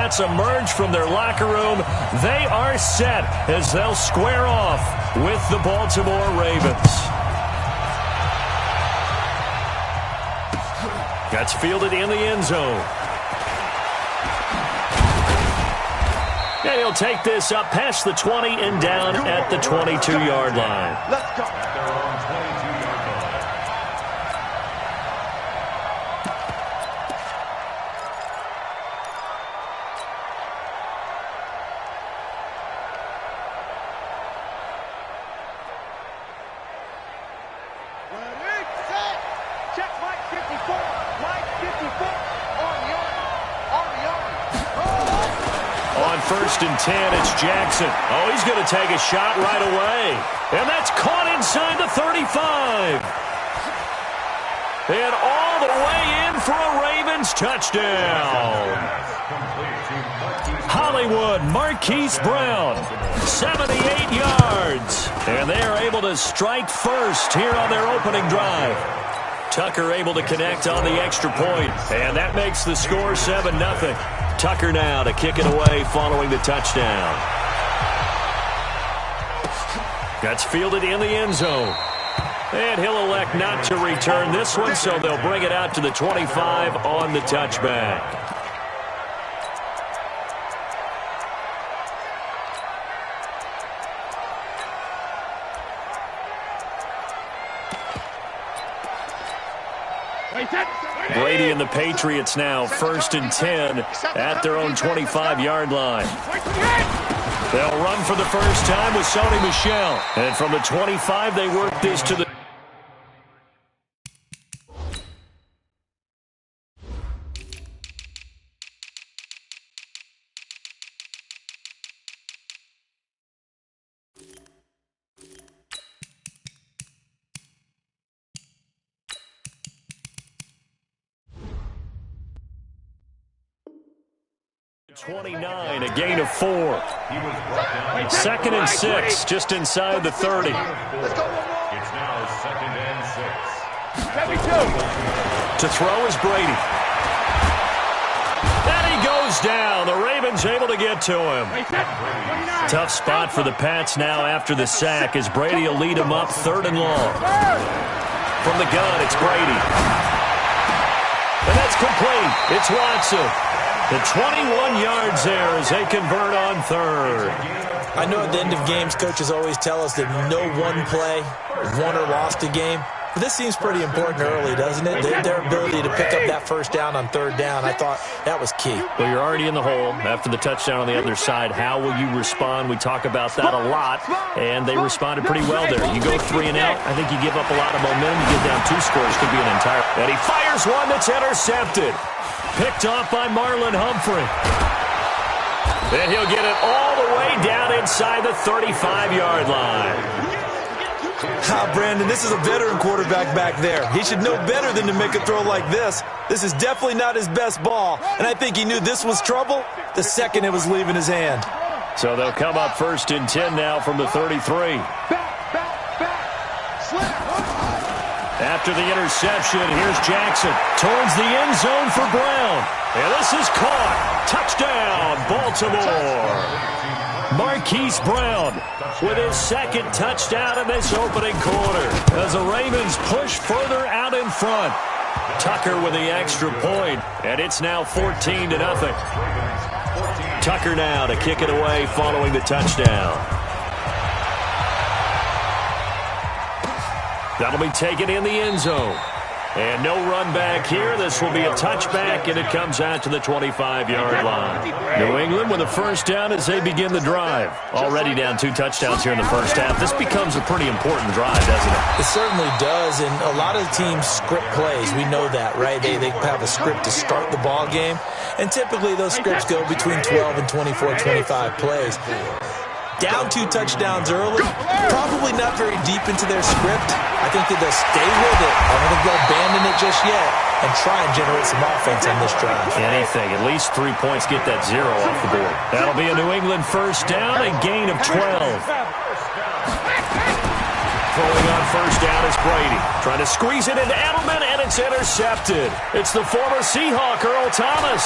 mascots emerge from their locker room. They are set as they'll square off with the Baltimore Ravens. That's fielded in the end zone. And he'll take this up past the 20 and down at the 22-yard line. Let's go. First and 10, it's Jackson. Oh, he's going to take a shot right away. And that's caught inside the 35. And all the way in for a Ravens touchdown. Hollywood, Marquise Brown, 78 yards. And they are able to strike first here on their opening drive. Tucker able to connect on the extra point. And that makes the score 7-0. Tucker now to kick it away following the touchdown. That's fielded in the end zone. And he'll elect not to return this one, so they'll bring it out to the 25 on the touchback. Brady and the Patriots now first and 10 at their own 25-yard line. They'll run for the first time with Sony Michel. And from the 25, they work this to the... .29, a gain of 4. Second and 6, just inside the 30. It's now second and 6. To throw is Brady. And he goes down. The Ravens able to get to him. Tough spot for the Pats now after the sack as Brady will lead him up 3rd and long. From the gun, it's Brady. And that's complete. It's Watson. The 21 yards there as they convert on 3rd. I know at the end of games, coaches always tell us that no one play won or lost a game. But this seems pretty important early, doesn't it? Their ability to pick up that first down on 3rd down, I thought that was key. Well, you're already in the hole after the touchdown on the other side. How will you respond? We talk about that a lot, and they responded pretty well there. You go 3 and out, I think you give up a lot of momentum. You get down 2 scores, could be an entire... And he fires one that's intercepted. Picked off by Marlon Humphrey. And he'll get it all the way down inside the 35-yard line. Brandon, this is a veteran quarterback back there. He should know better than to make a throw like this. This is definitely not his best ball, and I think he knew this was trouble the second it was leaving his hand. So they'll come up first and 10 now from the 33. After the interception, here's Jackson towards the end zone for Brown. And this is caught. Touchdown, Baltimore. Marquise Brown with his 2nd touchdown in this opening quarter as the Ravens push further out in front. Tucker with the extra point, and it's now 14-0. Tucker now to kick it away following the touchdown. That'll be taken in the end zone. And no run back here. This will be a touchback, and it comes out to the 25-yard line. New England with a first down as they begin the drive. Already down 2 touchdowns here in the first half. This becomes a pretty important drive, doesn't it? It certainly does, and a lot of teams script plays. We know that, right? They have a script to start the ball game, and typically those scripts go between 12 and 24, 25 plays. Down 2 touchdowns early, probably not very deep into their script. I think that they'll stay with it. I don't think they'll abandon it just yet and try and generate some offense on this drive. Anything, at least 3 points, get that 0 off the board. That'll be a New England first down, a gain of 12. Throwing on first down is Brady. Trying to squeeze it into Edelman, and it's intercepted. It's the former Seahawk, Earl Thomas.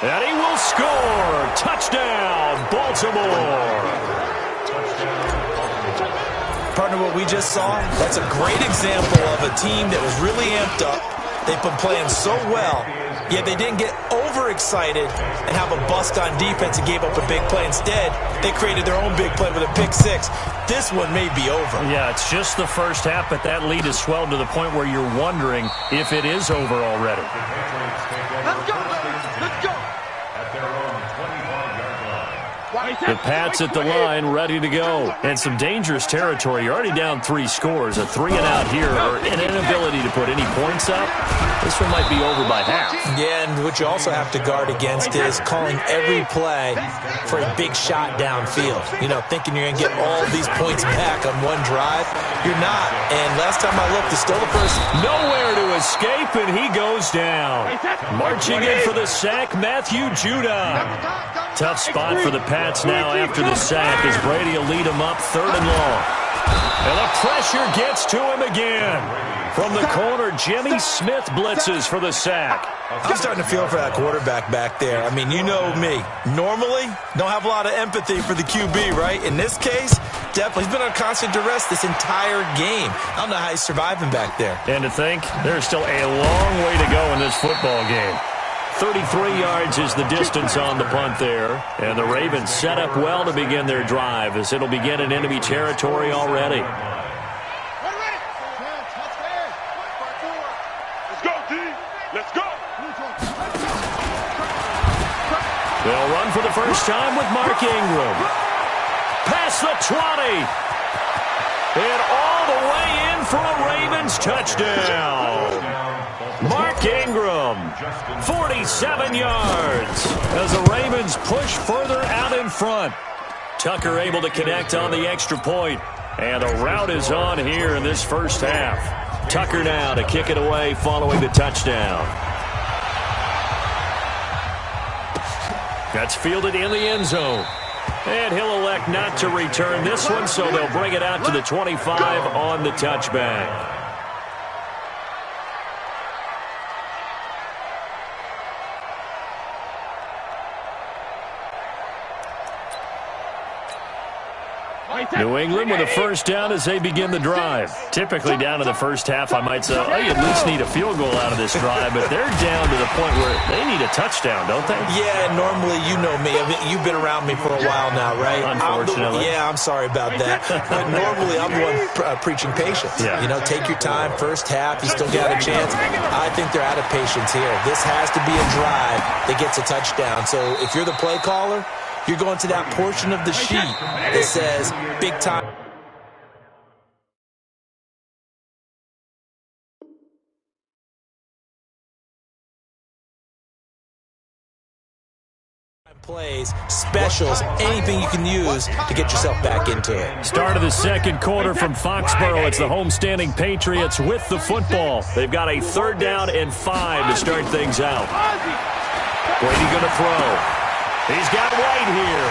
And he will score. Touchdown, Baltimore. Partner, what we just saw, that's a great example of a team that was really amped up. They've been playing so well, yet they didn't get overexcited and have a bust on defense and gave up a big play. Instead, they created their own big play with a pick six. This one may be over. Yeah, it's just the first half, but that lead has swelled to the point where you're wondering if it is over already. Let's go. Let's go. At their own 25-yard line. The Pats at the line, ready to go. And some dangerous territory. You're already down 3 scores. A 3-and-out here, or an inability to put any points up. This one might be over by half. Yeah, and what you also have to guard against is calling every play for a big shot downfield. You know, thinking you're going to get all these points back on one drive. You're not. And last time I looked, it's still the first. Nowhere to escape, and he goes down. Marching in for the sack, Matthew Judon. Tough spot for the Pats now after the sack as Brady will lead him up 3rd and long. And the pressure gets to him again. From the corner, Jimmy Smith blitzes for the sack. I'm starting to feel for that quarterback back there. I mean, you know me. Normally, don't have a lot of empathy for the QB, right? In this case, definitely. He's been under constant duress this entire game. I don't know how he's surviving back there. And to think, there's still a long way to go in this football game. 33 yards is the distance on the punt there. And the Ravens set up well to begin their drive as it'll begin in enemy territory already. Let's go, D. Let's go. They'll run for the first time with Mark Ingram. Past the 20. And all the way in for a Ravens touchdown. Mark Ingram, 47 yards as the Ravens push further out in front. Tucker able to connect on the extra point. And a rout is on here in this first half. Tucker now to kick it away following the touchdown. That's fielded in the end zone. And he'll elect not to return this one, so they'll bring it out to the 25 on the touchback. New England with a first down as they begin the drive. Typically down to the first half, I might say, oh, you at least need a field goal out of this drive, but they're down to the point where they need a touchdown, don't they? Yeah, normally, you know me. I mean, you've been around me for a while now, right? Unfortunately. I'm sorry about that. But normally, I'm the one preaching patience. Yeah. You know, take your time. First half, you still got a chance. I think they're out of patience here. This has to be a drive that gets a touchdown. So if you're the play caller, you're going to that portion of the sheet that says big time plays, specials, anything you can use to get yourself back into it. Start of the second quarter from Foxborough. It's the homestanding Patriots with the football. They've got a 3rd down and 5 to start things out. Brady going to throw. He's got White here.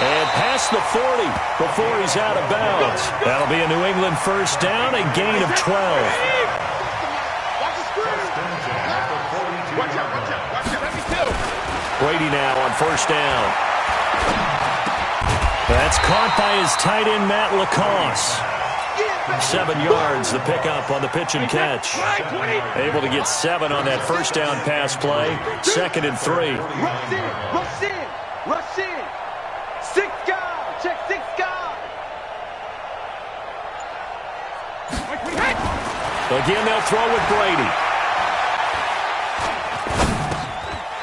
And past the 40 before he's out of bounds. That'll be a New England first down, a gain of 12. Brady now on first down. That's caught by his tight end, Matt Lacoste. 7 yards, the pickup on the pitch and catch. Able to get 7 on that first down pass play. 2nd and 3. Rush in, rush in, rush in. 6 guys, check 6 guys. Again, they'll throw with Brady.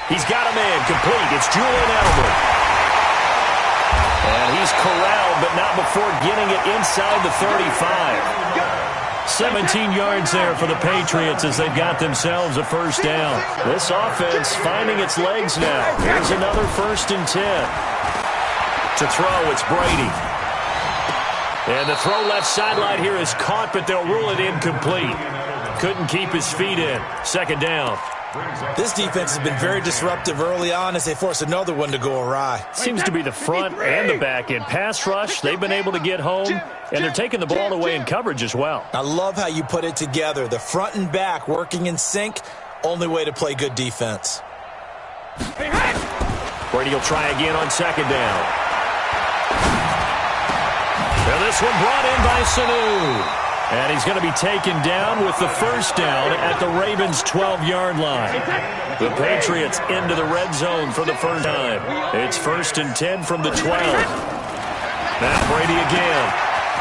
He's got a man complete. It's Julian Edelman. And he's corralled, but not before getting it inside the 35. 17 yards there for the Patriots as they've got themselves a first down. This offense finding its legs now. Here's another 1st and 10. To throw, it's Brady. And the throw left sideline here is caught, but they'll rule it incomplete. Couldn't keep his feet in. 2nd down. This defense has been very disruptive early on as they force another one to go awry. Seems to be the front and the back end. Pass rush, they've been able to get home, and they're taking the ball away in coverage as well. I love how you put it together. The front and back working in sync, only way to play good defense. Hey, Brady will try again on second down. And this one brought in by Sanu. And he's going to be taken down with the first down at the Ravens' 12-yard line. The Patriots into the red zone for the first time. It's 1st and 10 from the 12. Now Brady again.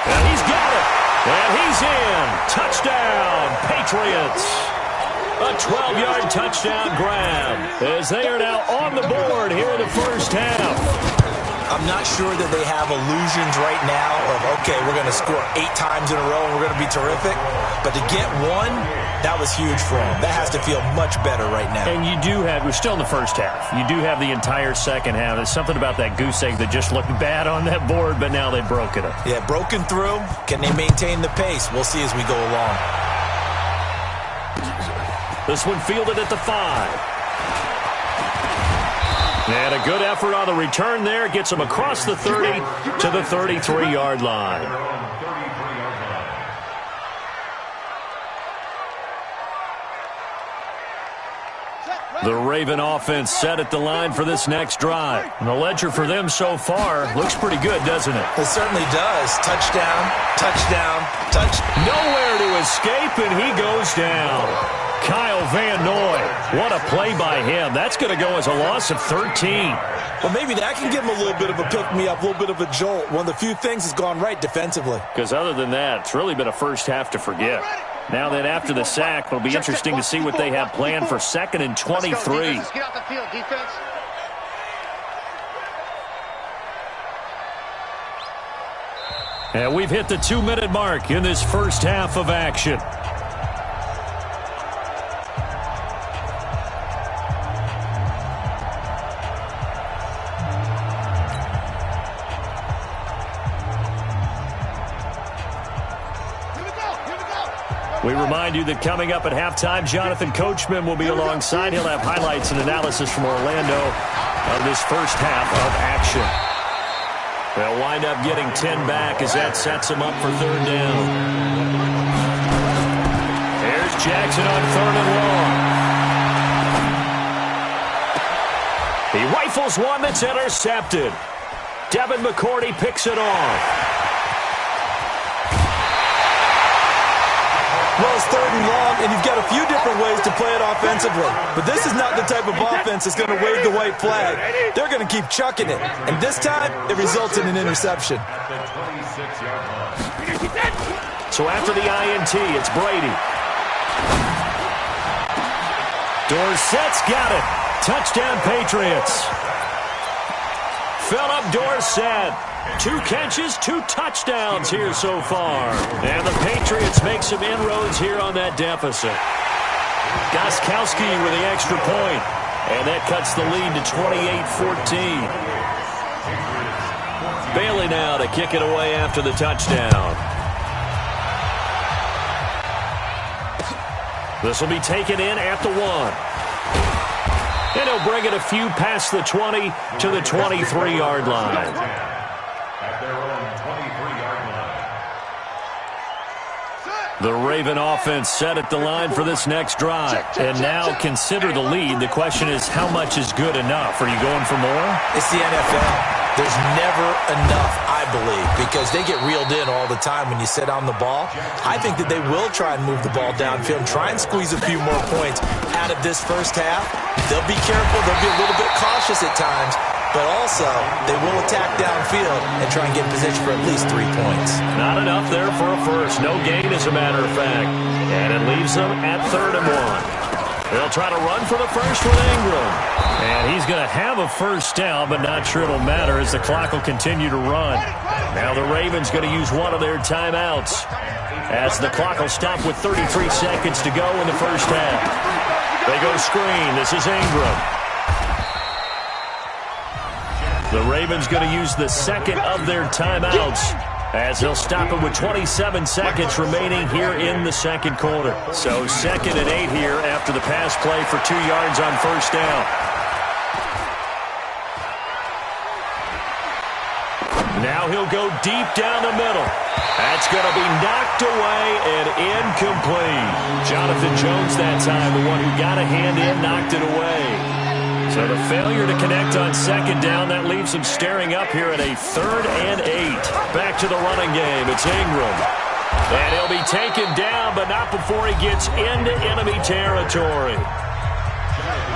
And he's got it. And he's in. Touchdown, Patriots. A 12-yard touchdown grab as they are now on the board here in the first half. I'm not sure that they have illusions right now of, okay, we're going to score 8 times in a row and we're going to be terrific. But to get one, that was huge for them. That has to feel much better right now. And you do have, we're still in the first half. You do have the entire second half. There's something about that goose egg that just looked bad on that board, but now they've broken it. Yeah, broken through. Can they maintain the pace? We'll see as we go along. This one fielded at the 5. And a good effort on the return there. Gets him across the 30 to the 33-yard line. The Raven offense set at the line for this next drive. And the ledger for them so far looks pretty good, doesn't it? It certainly does. Touchdown, touchdown, touchdown. Nowhere to escape, and he goes down. Kyle Van Noy, what a play by him. That's going to go as a loss of 13. Well, maybe that can give him a little bit of a pick-me-up, a little bit of a jolt. One of the few things has gone right defensively. Because other than that, it's really been a first half to forget. Now that after the sack, it'll be interesting to see what they have planned for 2nd and 23. Let's get off the field, defense. And we've hit the 2-minute mark in this first half of action. We remind you that coming up at halftime, Jonathan Coachman will be alongside. He'll have highlights and analysis from Orlando of this first half of action. They'll wind up getting 10 back as that sets them up for 3rd down. Here's Jackson on 3rd and long. He rifles one that's intercepted. Devin McCourty picks it off. Well, it's 3rd and long, and you've got a few different ways to play it offensively. But this is not the type of offense that's going to wave the white flag. They're going to keep chucking it. And this time, it results in an interception. So after the INT, it's Brady. Dorsett's got it. Touchdown, Patriots. Philip Dorsett. 2 catches, 2 touchdowns here so far. And the Patriots make some inroads here on that deficit. Gostkowski with the extra point. And that cuts the lead to 28-14. Bailey now to kick it away after the touchdown. This will be taken in at the 1. And he'll bring it a few past the 20 to the 23-yard line. The Raven offense set at the line for this next drive. And now consider the lead. The question is, how much is good enough? Are you going for more? It's the NFL. There's never enough, I believe, because they get reeled in all the time when you sit on the ball. I think that they will try and move the ball downfield and try and squeeze a few more points out of this first half. They'll be careful. They'll be a little bit cautious at times. But also, they will attack downfield and try and get in position for at least 3 points. Not enough there for a first. No gain, as a matter of fact. And it leaves them at 3rd and 1. They'll try to run for the first with Ingram. And he's going to have a first down, but not sure it'll matter as the clock will continue to run. Now the Ravens going to use one of their timeouts as the clock will stop with 33 seconds to go in the first half. They go screen. This is Ingram. The Ravens going to use the second of their timeouts as they'll stop it with 27 seconds remaining here in the second quarter. So 2nd and 8 here after the pass play for 2 yards on first down. Now he'll go deep down the middle. That's going to be knocked away and incomplete. Jonathan Jones that time, the one who got a hand in, knocked it away. So the failure to connect on second down, that leaves him staring up here at a 3rd and 8. Back to the running game. It's Ingram. And he'll be taken down, but not before he gets into enemy territory.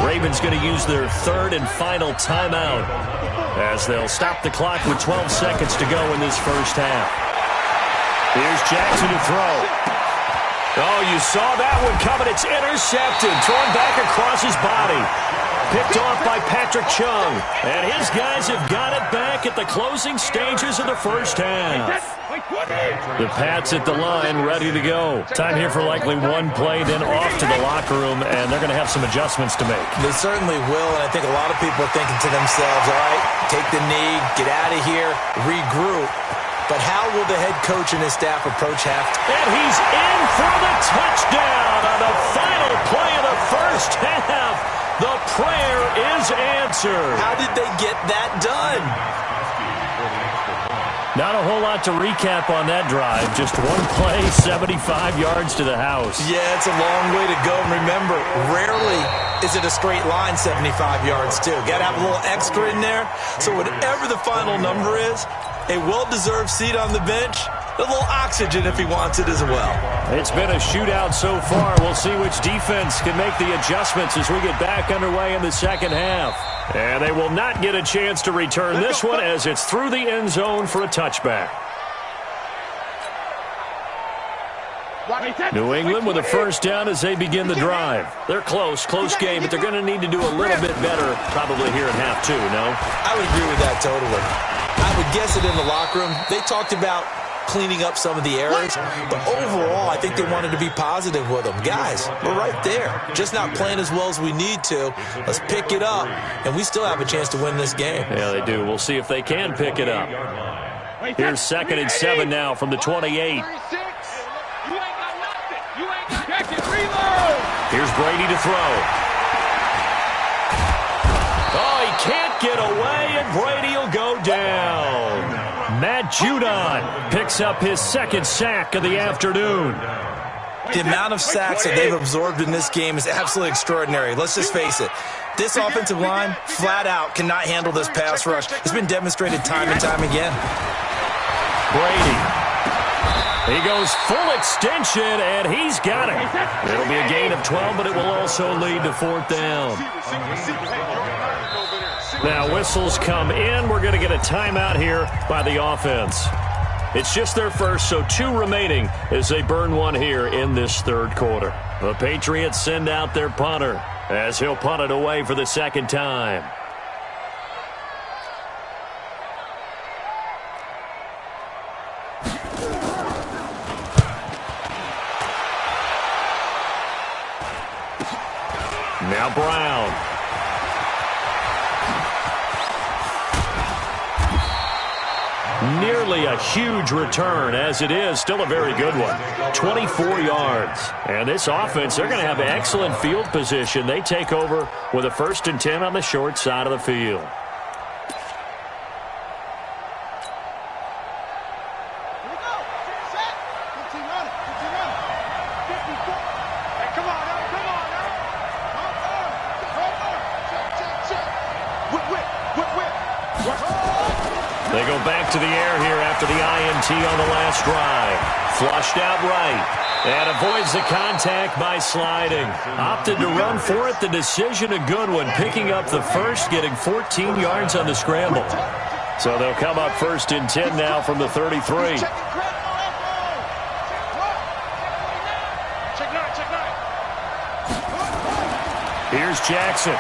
Ravens going to use their 3rd and final timeout as they'll stop the clock with 12 seconds to go in this first half. Here's Jackson to throw. Oh, you saw that one coming. It's intercepted. Thrown back across his body. Picked off by Patrick Chung. And his guys have got it back at the closing stages of the first half. The Pats at the line, ready to go. Time here for likely one play, then off to the locker room, and they're going to have some adjustments to make. They certainly will, and I think a lot of people are thinking to themselves, all right, take the knee, get out of here, regroup. But how will the head coach and his staff approach halftime? And he's in for the touchdown on the final play of the first half. The prayer is answered. How did they get that done? Not a whole lot to recap on that drive. Just one play, 75 yards to the house. Yeah, it's a long way to go. And remember, rarely is it a straight line 75 yards, too. Got to have a little extra in there. So whatever the final number is, a well-deserved seat on the bench, a little oxygen if he wants it as well. It's been a shootout so far. We'll see which defense can make the adjustments as we get back underway in the second half. And they will not get a chance to return this one as it's through the end zone for a touchback. New England with a first down as they begin the drive. They're close game, but they're going to need to do a little bit better probably here in half two, no? I would agree with that totally. I would guess it in the locker room. They talked about cleaning up some of the errors, but overall, I think they wanted to be positive with them. Guys, we're right there. Just not playing as well as we need to. Let's pick it up, and we still have a chance to win this game. Yeah, they do. We'll see if they can pick it up. Here's 2nd and 7 now from the 28. Here's Brady to throw. Oh, he can't get away, and Brady will go down. Matt Judon picks up his 2nd sack of the afternoon. The amount of sacks that they've absorbed in this game is absolutely extraordinary. Let's just face it. This offensive line, flat out, cannot handle this pass rush. It's been demonstrated time and time again. Brady. He goes full extension, and he's got it. It'll be a gain of 12, but it will also lead to 4th down. Now, whistles come in. We're going to get a timeout here by the offense. It's just their first, so 2 remaining as they burn one here in this 3rd quarter. The Patriots send out their punter as he'll punt it away for the 2nd time. Now Brown. Nearly a huge return, as it is. Still a very good one. 24 yards. And this offense, they're going to have excellent field position. They take over with a 1st and 10 on the short side of the field. They go back to the air here after the INT on the last drive. Flushed out right. And avoids the contact by sliding. Opted to run for it. The decision a good one. Picking up the first, getting 14 yards on the scramble. So they'll come up 1st and 10 now from the 33. Here's Jackson.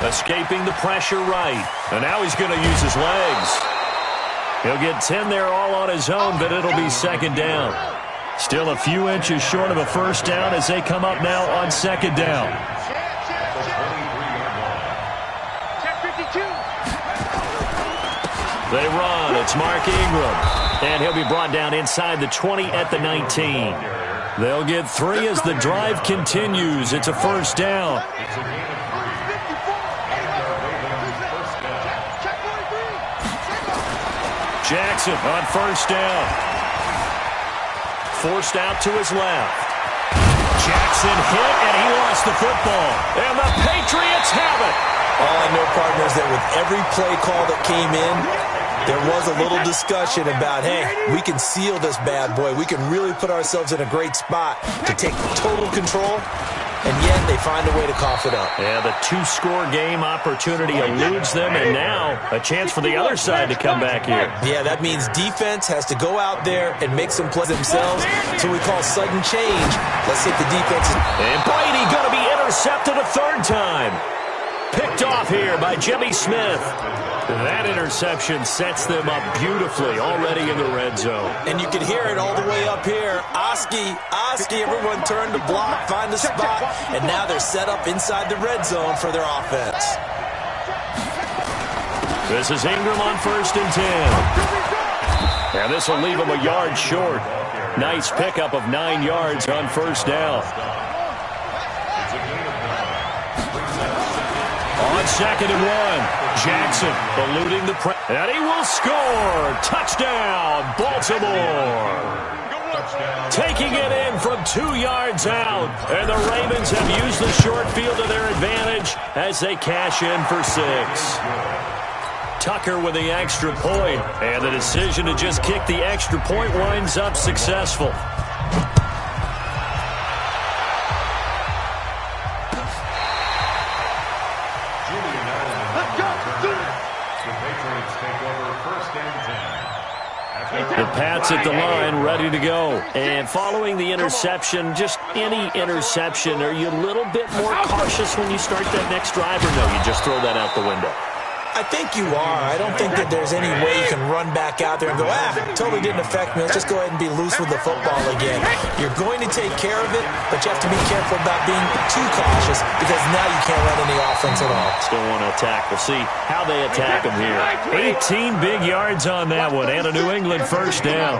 Escaping the pressure right. And now he's going to use his legs. He'll get 10 there all on his own, but it'll be 2nd down. Still a few inches short of a 1st down as they come up now on 2nd down. They run. It's Mark Ingram. And he'll be brought down inside the 20 at the 19. They'll get 3 as the drive continues. It's a 1st down. Jackson on 1st down. Forced out to his left. Jackson hit, and he lost the football. And the Patriots have it. All I know, partner, is that with every play call that came in, there was a little discussion about, hey, we can seal this bad boy. We can really put ourselves in a great spot to take total control, and yet they find a way to cough it up. Yeah, the two-score game opportunity eludes them, and now a chance for the other side to come back here. Yeah, that means defense has to go out there and make some plays themselves. So we call sudden change. Let's hit the defense. And Brady going to be intercepted a third time. Picked off here by Jimmy Smith. That interception sets them up beautifully already in the red zone. And you can hear it all the way up here. Oski, everyone turned to block, find the spot, and now they're set up inside the red zone for their offense. This is Ingram on 1st and 10. And this will leave him a yard short. Nice pickup of 9 yards on 1st down. On 2nd and 1, Jackson eluding the press. And he will score. Touchdown, Baltimore. Taking it in from 2 yards out. And the Ravens have used the short field to their advantage as they cash in for 6. Tucker with the extra point. And the decision to just kick the extra point winds up successful. The Pats at the line, ready to go. And following the interception, just any interception, are you a little bit more cautious when you start that next drive, or no, you just throw that out the window? I think you are. I don't think that there's any way you can run back out there and go, totally didn't affect me. Let's just go ahead and be loose with the football again. You're going to take care of it, but you have to be careful about being too cautious because now you can't run any offense at all. Still want to attack. We'll see how they attack them here. 18 big yards on that one and a New England 1st down.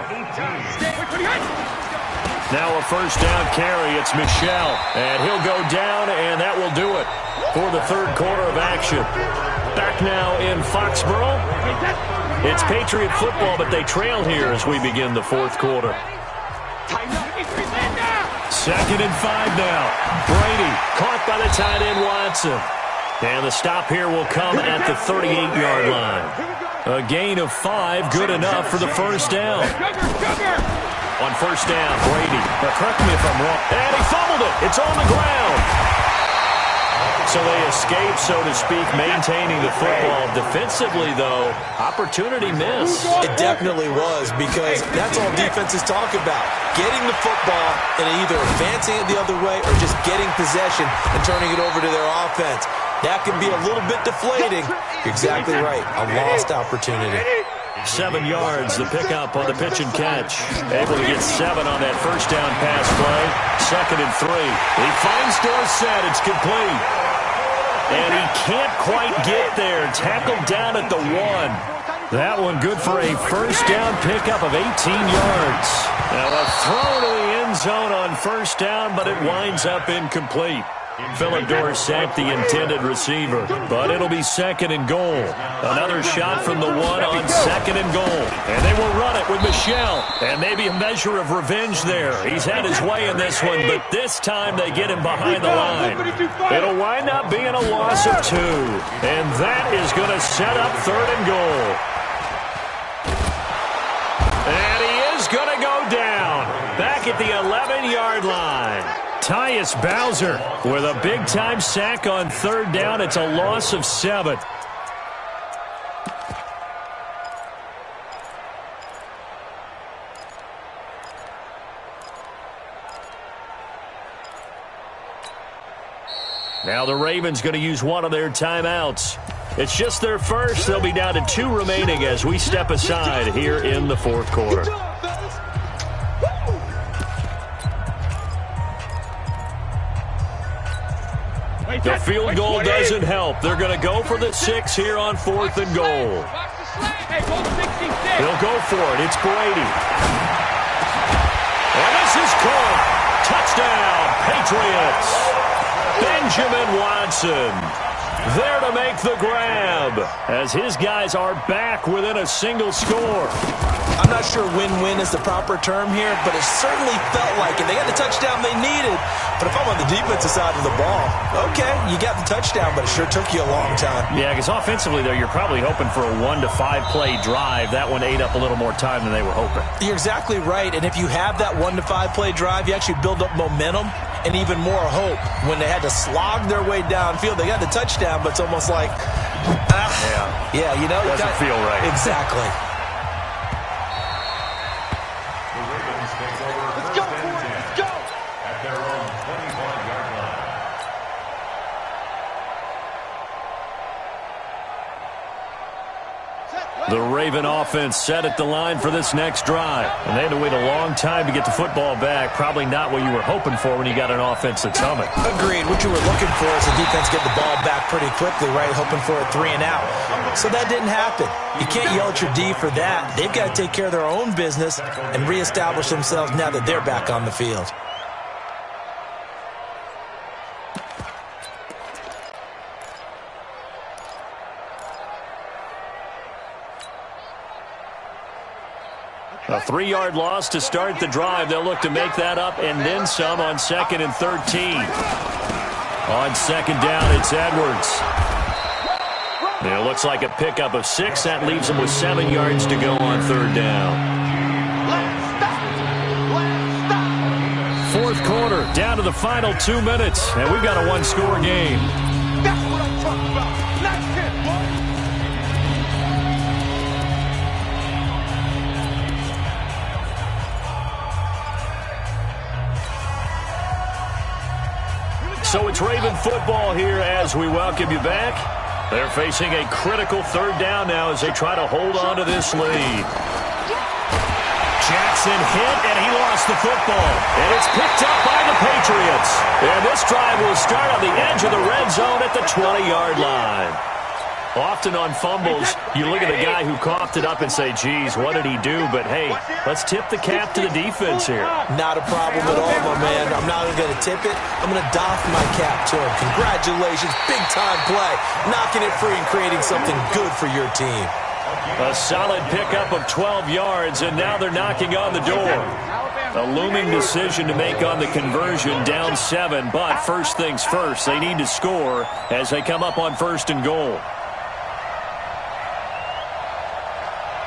Now a 1st down carry. It's Michel, and he'll go down, and that will do it for the 3rd quarter of action. Back now in Foxborough. It's Patriot football, but they trail here as we begin the 4th quarter. 2nd and 5 now. Brady caught by the tight end Watson. And the stop here will come at the 38-yard line. A gain of 5, good enough for the 1st down. On 1st down, Brady. Now, correct me if I'm wrong. And he fumbled it. It's on the ground. So they escape, so to speak, maintaining the football. Defensively, though, opportunity missed. It definitely was, because that's all defenses talk about. Getting the football and either advancing it the other way or just getting possession and turning it over to their offense. That can be a little bit deflating. You're exactly right. A lost opportunity. 7 yards, the pickup on the pitch and catch. Able to get 7 on that 1st down pass play. 2nd and 3. He finds Dorsett. It's complete. And he can't quite get there. Tackled down at the 1. That one good for a 1st down pickup of 18 yards. Now a throw to the end zone on 1st down, but it winds up incomplete. Philip Dorsett, the intended receiver. But it'll be 2nd and goal. Another shot from the 1 on 2nd and goal. And they will run it with Michel. And maybe a measure of revenge there. He's had his way in this one, but this time they get him behind the line. It'll wind up being a loss of 2. And that is going to set up 3rd and goal. And he is going to go down. Back at the 11-yard line. Tyus Bowser with a big-time sack on 3rd down. It's a loss of 7. Now the Ravens going to use one of their timeouts. It's just their first. They'll be down to 2 remaining as we step aside here in the 4th quarter. The field goal doesn't help. They're going to go for the 6 here on 4th and goal. They'll go for it. It's Brady. And this is caught. Touchdown, Patriots. Benjamin Watson. there to make the grab, as his guys are back within a single score. I'm not sure win-win is the proper term here, but it certainly felt like it. They got the touchdown they needed, but if I'm on the defensive side of the ball, okay, you got the touchdown, but it sure took you a long time. Yeah, because offensively, though, you're probably hoping for a 1 to 5 play drive. That one ate up a little more time than they were hoping. You're exactly right, and if you have that 1 to 5 play drive, you actually build up momentum and even more hope. When they had to slog their way downfield, they got the touchdown, but it's almost like, yeah, you know, doesn't feel right. Exactly. Let's go, let's go! At their own 25-yard line. The Raven offense set at the line for this next drive. And they had to wait a long time to get the football back. Probably not what you were hoping for when you got an offense that's humming. Agreed. What you were looking for is the defense get the ball back pretty quickly, right? Hoping for a 3 and out. So that didn't happen. You can't yell at your D for that. They've got to take care of their own business and reestablish themselves now that they're back on the field. A 3-yard loss to start the drive. They'll look to make that up and then some on 2nd and 13. On 2nd down, it's Edwards. And it looks like a pickup of 6. That leaves them with 7 yards to go on 3rd down. 4th quarter, down to the final 2 minutes, and we've got a 1-score game. That's what I'm talking about. Nice hit, boy. So it's Raven football here as we welcome you back. They're facing a critical 3rd down now as they try to hold on to this lead. Jackson hit, and he lost the football. And it's picked up by the Patriots. And this drive will start on the edge of the red zone at the 20-yard line. Often on fumbles, you look at the guy who coughed it up and say, geez, what did he do? But, hey, let's tip the cap to the defense here. Not a problem at all, my man. I'm not going to tip it. I'm going to doff my cap to him. Congratulations. Big-time play. Knocking it free and creating something good for your team. A solid pickup of 12 yards, and now they're knocking on the door. A looming decision to make on the conversion, down 7. But first things first, they need to score as they come up on 1st and goal.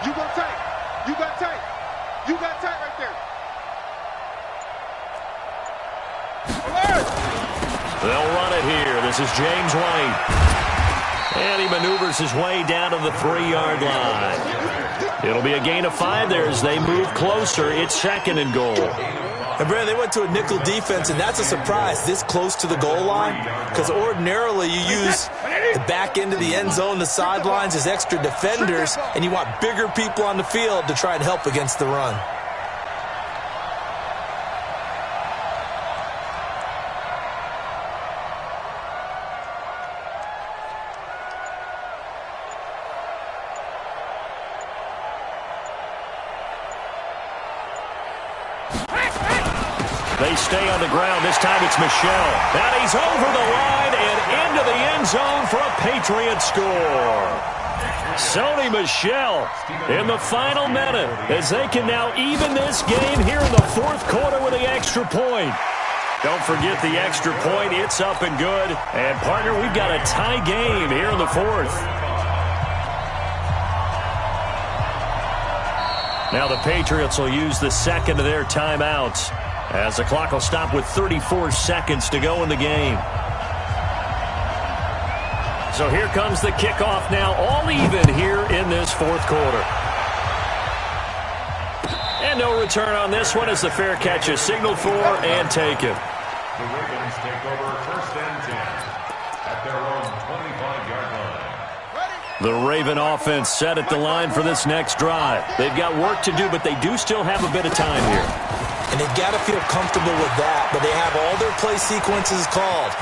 You got tight. You got tight. You got tight right there. Alert! They'll run it here. This is James White. And he maneuvers his way down to the 3-yard line. It'll be a gain of 5 there as they move closer. It's 2nd and goal. And, Brad, they went to a nickel defense, and that's a surprise this close to the goal line, because ordinarily you use the back end of the end zone, the sidelines as extra defenders, and you want bigger people on the field to try and help against the run. They stay on the ground. This time it's Michel. And he's over the line and into the end zone for a Patriot score. Sony Michel in the final minute as they can now even this game here in the 4th quarter with the extra point. Don't forget the extra point. It's up and good. And, partner, we've got a tie game here in the 4th. Now the Patriots will use the 2nd of their timeouts, as the clock will stop with 34 seconds to go in the game. So here comes the kickoff now, all even here in this 4th quarter. And no return on this one as the fair catch is signaled for and taken. The Ravens take over 1st and 10 at their own 25-yard line. The Raven offense set at the line for this next drive. They've got work to do, but they do still have a bit of time here. And they've got to feel comfortable with that, but they have all their play sequences called.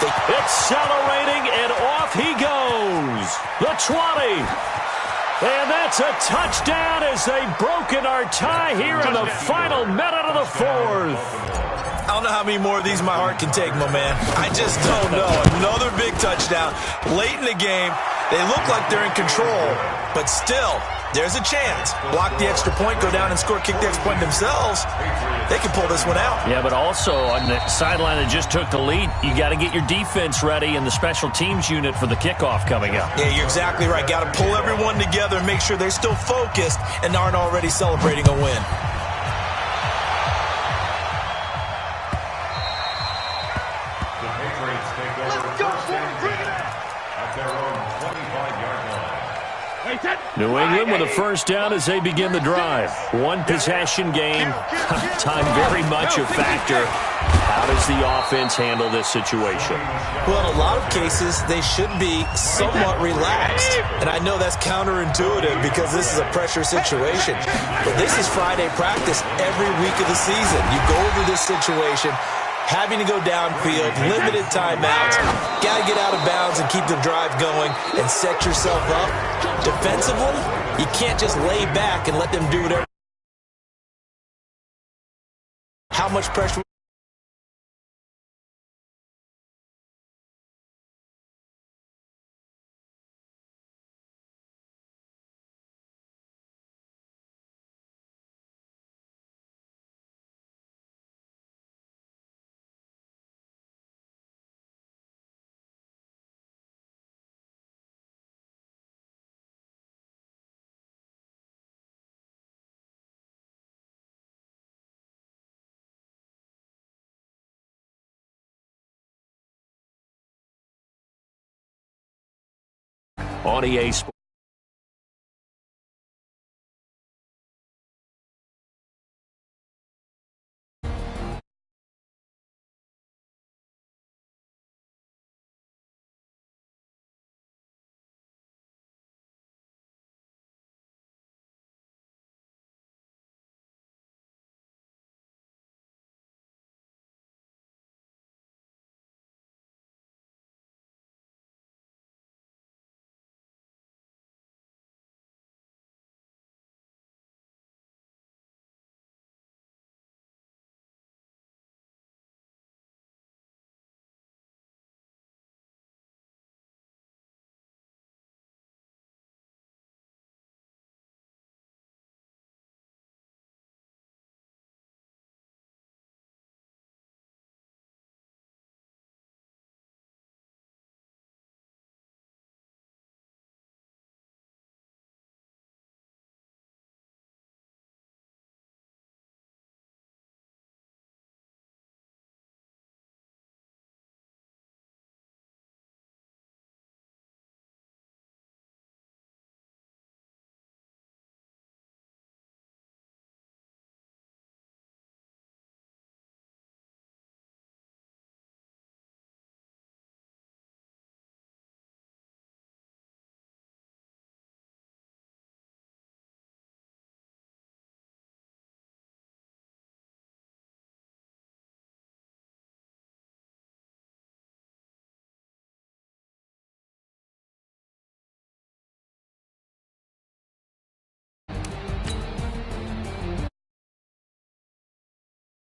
Accelerating, and off he goes. The 20. And that's a touchdown as they've broken our tie here in the final minute of the 4th. I don't know how many more of these my heart can take, my man. I just don't know. Another big touchdown. Late in the game, they look like they're in control, but still, there's a chance. Block the extra point, go down and score, kick the extra point themselves. They can pull this one out. Yeah, but also on the sideline that just took the lead, you got to get your defense ready and the special teams unit for the kickoff coming up. Yeah, you're exactly right. Got to pull everyone together and make sure they're still focused and aren't already celebrating a win. New England with a first down as they begin the drive. One possession game. Time very much a factor. How does the offense handle this situation? Well, in a lot of cases, they should be somewhat relaxed. And I know that's counterintuitive because this is a pressure situation. But this is Friday practice every week of the season. You go over this situation, having to go downfield, limited timeouts, got to get out of bounds and keep the drive going and set yourself up. Defensively, you can't just lay back and let them do whatever. How much pressure? On EA Sports.